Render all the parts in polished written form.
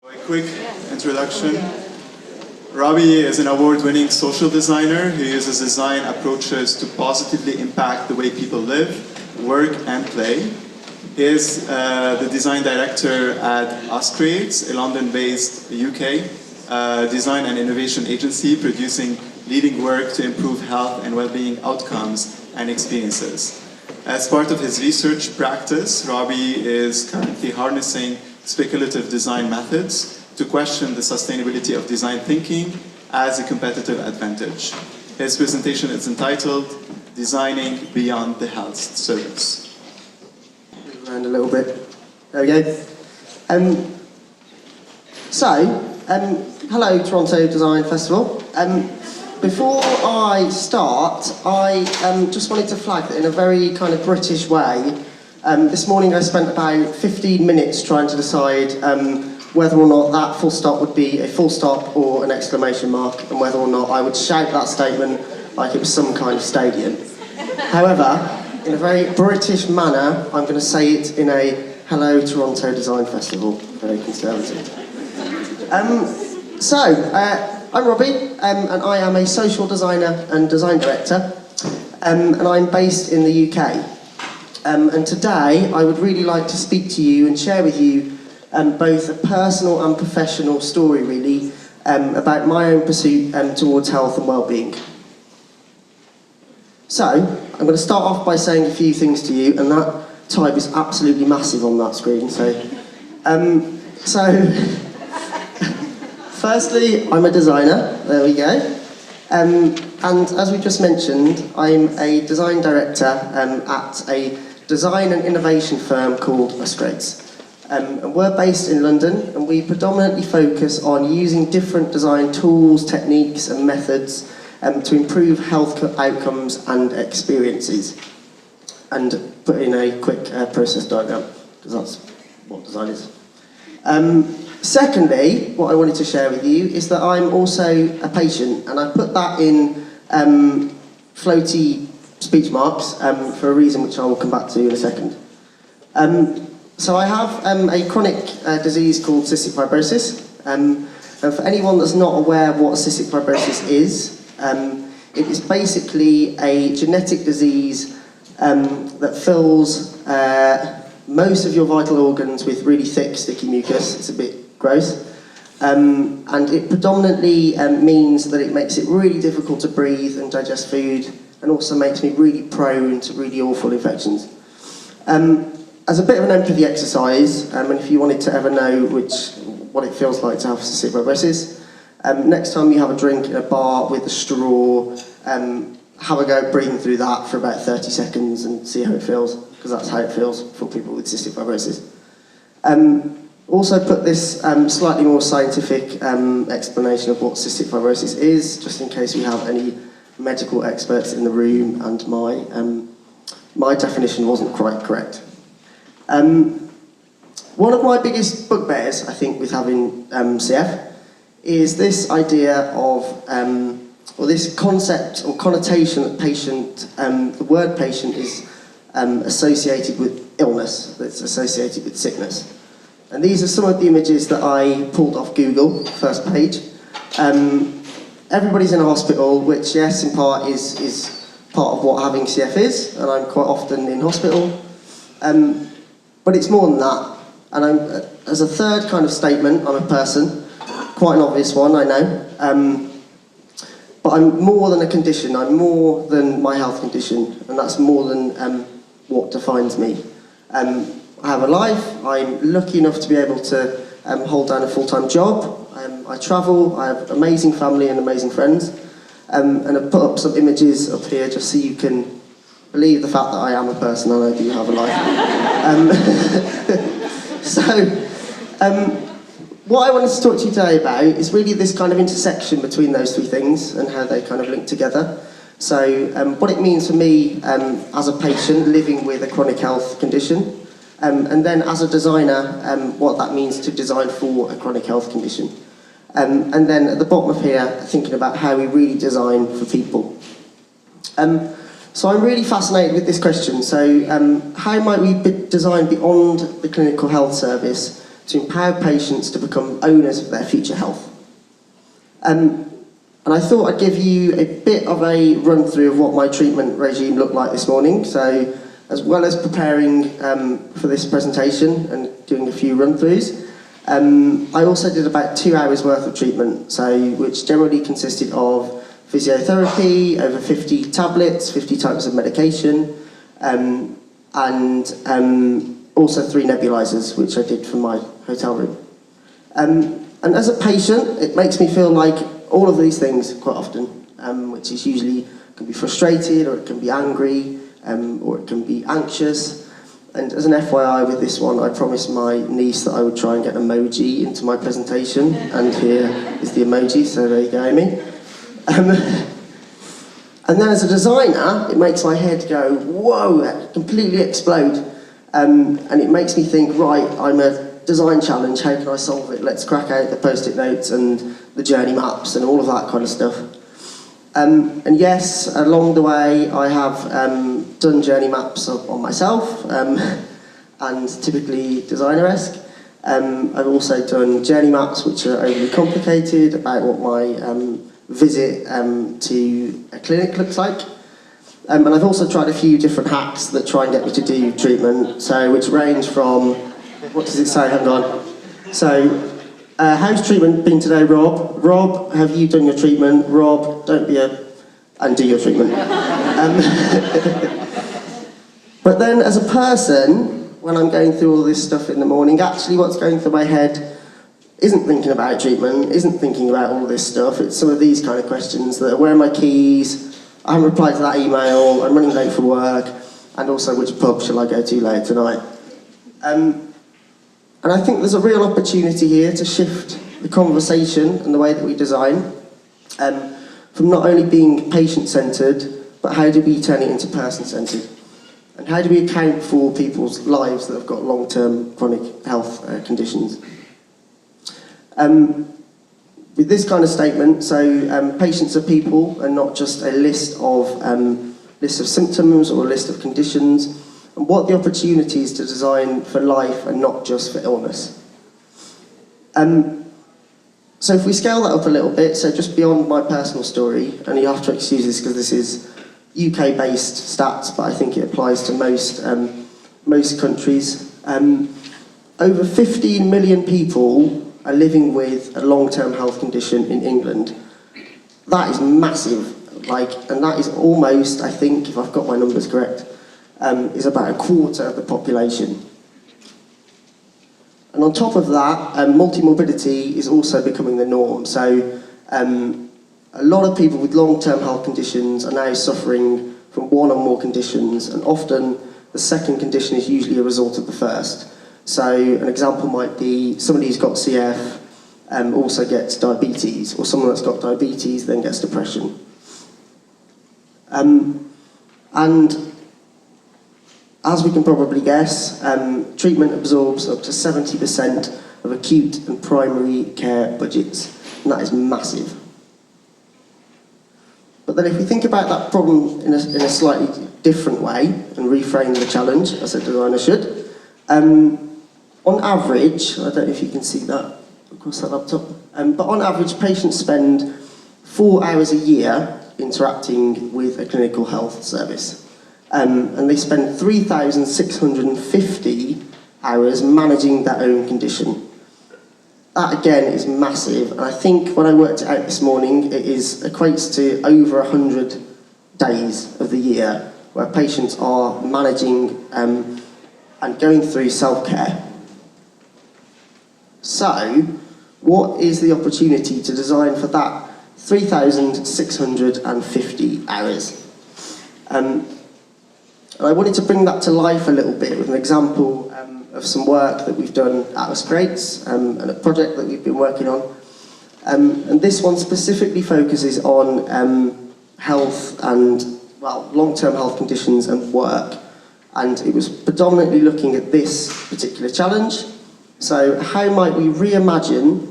A quick introduction. Robbie is an award-winning social designer who uses design approaches to positively impact the way people live, work, and play. He is the design director at Us Creates, a London-based UK design and innovation agency producing leading work to improve health and well-being outcomes and experiences. As part of his research practice, Robbie is currently harnessing speculative design methods to question the sustainability of design thinking as a competitive advantage. His presentation is entitled Designing Beyond the Health Service. Move around a little bit. There we go. Hello Toronto Design Festival. Before I start, I just wanted to flag that in a very kind of British way, this morning I spent about 15 minutes trying to decide whether or not that full stop would be a full stop or an exclamation mark, and whether or not I would shout that statement like it was some kind of stadium. However, in a very British manner, I'm going to say it in a Hello Toronto Design Festival, very conservative. I'm Robbie, and I am a social designer and design director, and I'm based in the UK. And today, I would really like to speak to you and share with you both a personal and professional story, really, about my own pursuit towards health and well-being. So, I'm going to start off by saying a few things to you, and that type is absolutely massive on that screen. Firstly, I'm a designer. There we go. And as we just mentioned, I'm a design director at a design and innovation firm called Us Creates. And we're based in London, and we predominantly focus on using different design tools, techniques and methods to improve health outcomes and experiences. And put in a quick process diagram, because that's what design is. Secondly, what I wanted to share with you is that I'm also a patient, and I put that in floaty speech marks for a reason which I will come back to in a second. So I have a chronic disease called cystic fibrosis, and for anyone that's not aware of what cystic fibrosis is, it is basically a genetic disease that fills most of your vital organs with really thick, sticky mucus. It's a bit gross. And it predominantly means that it makes it really difficult to breathe and digest food, and also makes me really prone to really awful infections. As a bit of an empathy exercise, and if you wanted to ever know what it feels like to have cystic fibrosis, next time you have a drink in a bar with a straw, have a go breathing through that for about 30 seconds and see how it feels, because that's how it feels for people with cystic fibrosis. Also put this slightly more scientific explanation of what cystic fibrosis is, just in case we have any medical experts in the room, and my definition wasn't quite correct. One of my biggest bugbears, I think, with having CF is this idea of, or this concept or connotation that the word patient is associated with illness, that's associated with sickness. And these are some of the images that I pulled off Google, first page. Everybody's in a hospital, which, yes, in part is part of what having CF is, and I'm quite often in hospital. But it's more than that. And as a third kind of statement, I'm a person. Quite an obvious one, I know. But I'm more than a condition. I'm more than my health condition. And that's more than what defines me. I have a life. I'm lucky enough to be able to hold down a full-time job. I travel. I have amazing family and amazing friends. And I've put up some images up here just so you can believe the fact that I am a person and I do have a life. What I wanted to talk to you today about is really this kind of intersection between those three things and how they kind of link together. So what it means for me as a patient living with a chronic health condition, and then as a designer, what that means to design for a chronic health condition. And then at the bottom of here, thinking about how we really design for people. So I'm really fascinated with this question. So how might we design beyond the clinical health service to empower patients to become owners of their future health. And I thought I'd give you a bit of a run through of what my treatment regime looked like this morning. So as well as preparing for this presentation and doing a few run-throughs, I also did about 2 hours worth of treatment, which generally consisted of physiotherapy, over 50 tablets, 50 types of medication, and also 3 nebulizers, which I did from my hotel room. And as a patient, it makes me feel like all of these things quite often, which is usually can be frustrated, or it can be angry, or it can be anxious. And as an FYI with this one, I promised my niece that I would try and get an emoji into my presentation, and here is the emoji, so there you go, Amy. And then as a designer, it makes my head go, whoa, completely explode. And it makes me think, right, I'm a design challenge, how can I solve it? Let's crack out the post-it notes and the journey maps and all of that kind of stuff. And yes, along the way, I have done journey maps on myself, and typically designer-esque. I've also done journey maps which are overly complicated about what my visit to a clinic looks like. And I've also tried a few different hacks that try and get me to do treatment, which range from, what does it say, hang on. So, how's treatment been today, Rob? Rob, have you done your treatment? Rob, don't be and do your treatment. But then as a person, when I'm going through all this stuff in the morning, actually what's going through my head isn't thinking about treatment, isn't thinking about all this stuff. It's some of these kind of questions that, where are my keys? I haven't replied to that email, I'm running late for work, and also which pub shall I go to later tonight? And I think there's a real opportunity here to shift the conversation and the way that we design, from not only being patient-centred, but how do we turn it into person-centred? And how do we account for people's lives that have got long-term chronic health conditions? With this kind of statement, patients are people and not just a list of symptoms or a list of conditions, and what the opportunities to design for life and not just for illness. So if we scale that up a little bit, so just beyond my personal story, and you have to excuse this because this is UK-based stats, but I think it applies to most countries. Over 15 million people are living with a long-term health condition in England. That is massive, and that is almost, I think, if I've got my numbers correct, is about a quarter of the population. And on top of that, multimorbidity is also becoming the norm. So a lot of people with long-term health conditions are now suffering from one or more conditions, and often the second condition is usually a result of the first. So an example might be somebody who's got CF also gets diabetes, or someone that's got diabetes then gets depression. And as we can probably guess, treatment absorbs up to 70% of acute and primary care budgets, and that is massive. But then if we think about that problem in a slightly different way and reframe the challenge, as a designer should, on average, I don't know if you can see that across that laptop, but on average patients spend 4 hours a year interacting with a clinical health service. And they spend 3,650 hours managing their own condition. That again is massive, and I think when I worked it out this morning, it equates to over 100 days of the year where patients are managing and going through self-care. So, what is the opportunity to design for that 3,650 hours? And I wanted to bring that to life a little bit with an example of some work that we've done at Straits and a project that we've been working on. And this one specifically focuses on health and, long-term health conditions and work. And it was predominantly looking at this particular challenge. So how might we reimagine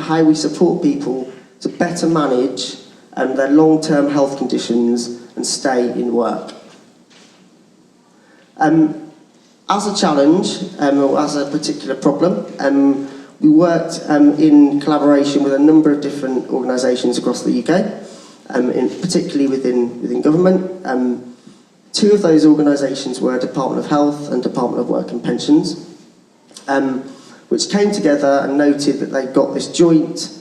how we support people to better manage their long-term health conditions and stay in work? as a challenge, or as a particular problem, we worked in collaboration with a number of different organisations across the UK, particularly within government. Two of those organisations were Department of Health and Department of Work and Pensions, which came together and noted that they've got this joint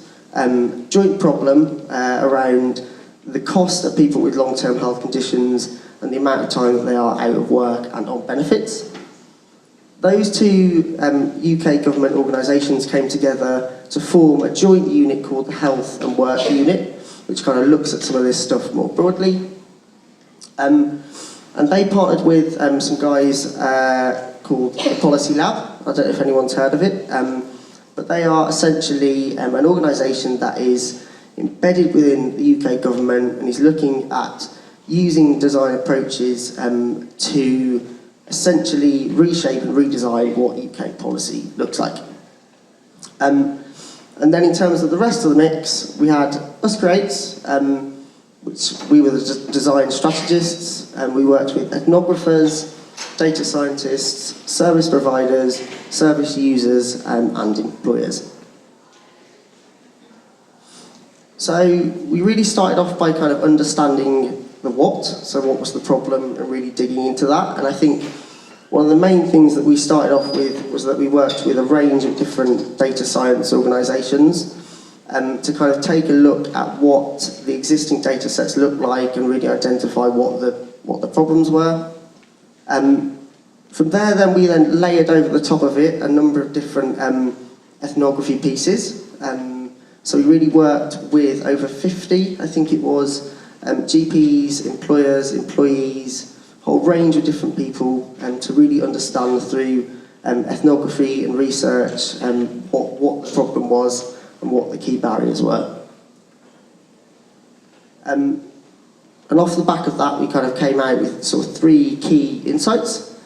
problem around the cost of people with long-term health conditions and the amount of time that they are out of work and on benefits. Those two UK government organisations came together to form a joint unit called the Health and Work Unit, which kind of looks at some of this stuff more broadly. And they partnered with some guys called the Policy Lab. I don't know if anyone's heard of it, but they are essentially an organisation that is embedded within the UK government and is looking at using design approaches to essentially reshape and redesign what UK policy looks like. And then in terms of the rest of the mix, we had us creates, which we were the design strategists, and we worked with ethnographers, data scientists, service providers, service users, and employers. So we really started off by kind of understanding the what, so what was the problem, and really digging into that. And I think one of the main things that we started off with was that we worked with a range of different data science organisations to kind of take a look at what the existing data sets look like and really identify what the problems were. From there, then we layered over the top of it a number of different ethnography pieces. So we really worked with over 50, I think it was, GPs, employers, employees, a whole range of different people to really understand through ethnography and research what the problem was and what the key barriers were. And off the back of that, we kind of came out with sort of 3 key insights,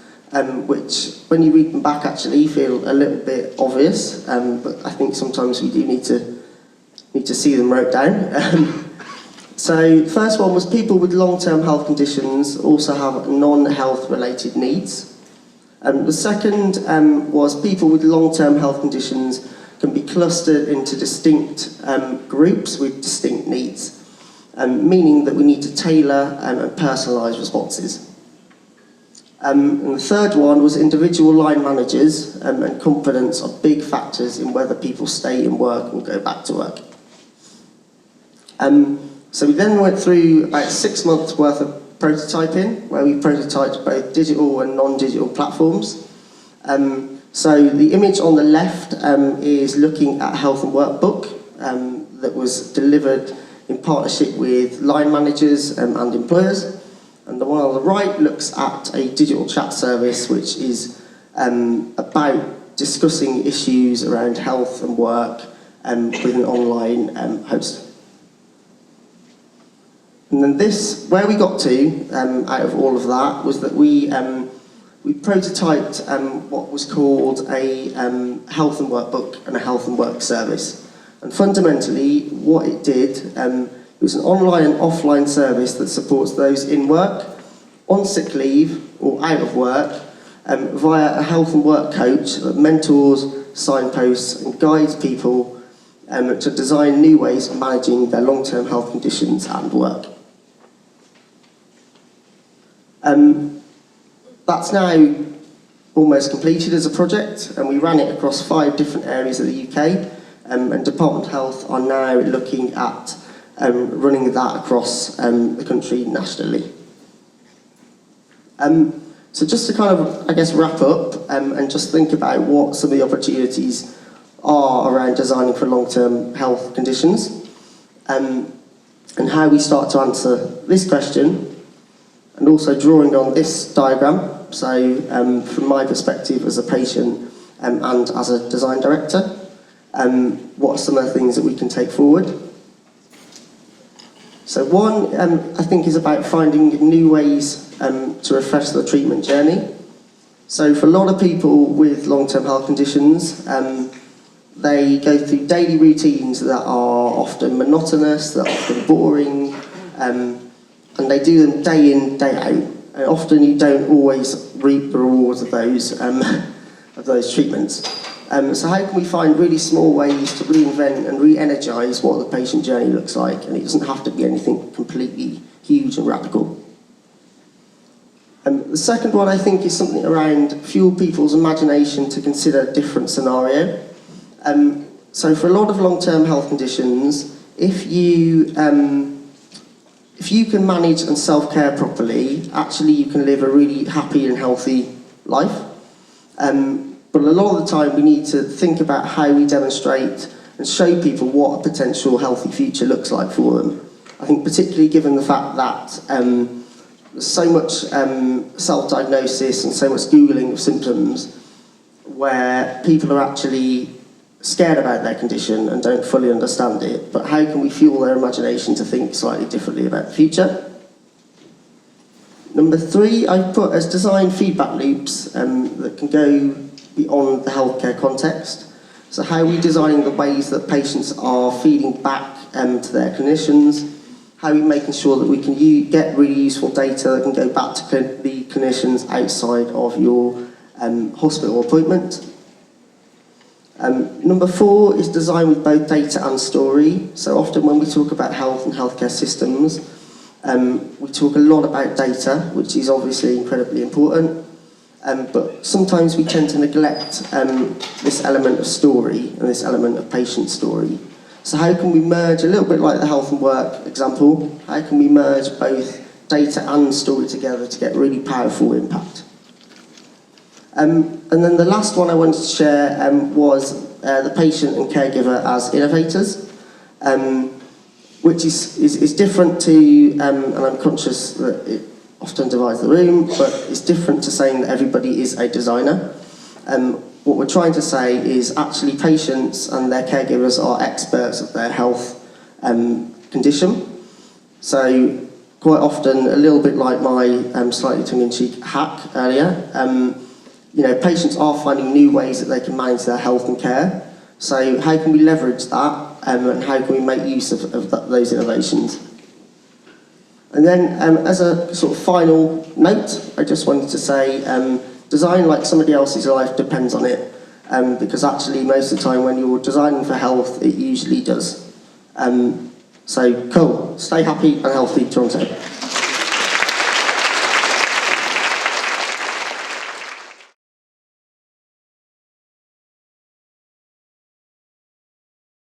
which, when you read them back, actually feel a little bit obvious, but I think sometimes we do need to see them wrote down. So the first one was people with long-term health conditions also have non-health related needs. The second was people with long-term health conditions can be clustered into distinct groups with distinct needs, meaning that we need to tailor and personalise responses. And the third one was individual line managers and confidence are big factors in whether people stay in work and go back to work. So we then went through about 6 months worth of prototyping, where we prototyped both digital and non-digital platforms. So the image on the left is looking at a health and work book that was delivered in partnership with line managers and employers. And the one on the right looks at a digital chat service, which is about discussing issues around health and work with an online host. And then where we got to out of all of that was that we prototyped what was called a health and work book and a health and work service. And fundamentally, what it did, it was an online and offline service that supports those in work, on sick leave, or out of work via a health and work coach that mentors, signposts, and guides people to design new ways of managing their long-term health conditions and work. That's now almost completed as a project, and we ran it across 5 different areas of the UK, and Department of Health are now looking at running that across the country nationally. So just to kind of, I guess, wrap up and just think about what some of the opportunities are around designing for long-term health conditions, and how we start to answer this question, and also drawing on this diagram. So from my perspective as a patient and as a design director, what are some of the things that we can take forward? So one, I think, is about finding new ways to refresh the treatment journey. So for a lot of people with long-term health conditions, they go through daily routines that are often monotonous, that are often boring, and they do them day in, day out. often you don't always reap the rewards of those treatments. So how can we find really small ways to reinvent and re-energise what the patient journey looks like? And it doesn't have to be anything completely huge and radical. The second one, I think, is something around fuel people's imagination to consider different scenario. So for a lot of long-term health conditions, if you can manage and self-care properly, actually you can live a really happy and healthy life. But a lot of the time we need to think about how we demonstrate and show people what a potential healthy future looks like for them. I think particularly given the fact that there's so much self-diagnosis and so much Googling of symptoms where people are actually scared about their condition and don't fully understand it, but how can we fuel their imagination to think slightly differently about the future? Number 3, I've put as design feedback loops that can go beyond the healthcare context. So how are we designing the ways that patients are feeding back to their clinicians? How are we making sure that we can get really useful data that can go back to the clinicians outside of your hospital appointment? Number 4 is design with both data and story. So often when we talk about health and healthcare systems, we talk a lot about data, which is obviously incredibly important, but sometimes we tend to neglect this element of story and this element of patient story. So how can we merge, a little bit like the health and work example, how can we merge both data and story together to get really powerful impact? And then the last one I wanted to share was the patient and caregiver as innovators, which is different to, and I'm conscious that it often divides the room, but it's different to saying that everybody is a designer. What we're trying to say is actually patients and their caregivers are experts of their health condition. So quite often, a little bit like my slightly tongue-in-cheek hack earlier, patients are finding new ways that they can manage their health and care. So how can we leverage that and how can we make use of those innovations? And then as a sort of final note, I just wanted to say design like somebody else's life depends on it, because actually most of the time when you're designing for health, it usually does. So cool, stay happy and healthy, Toronto.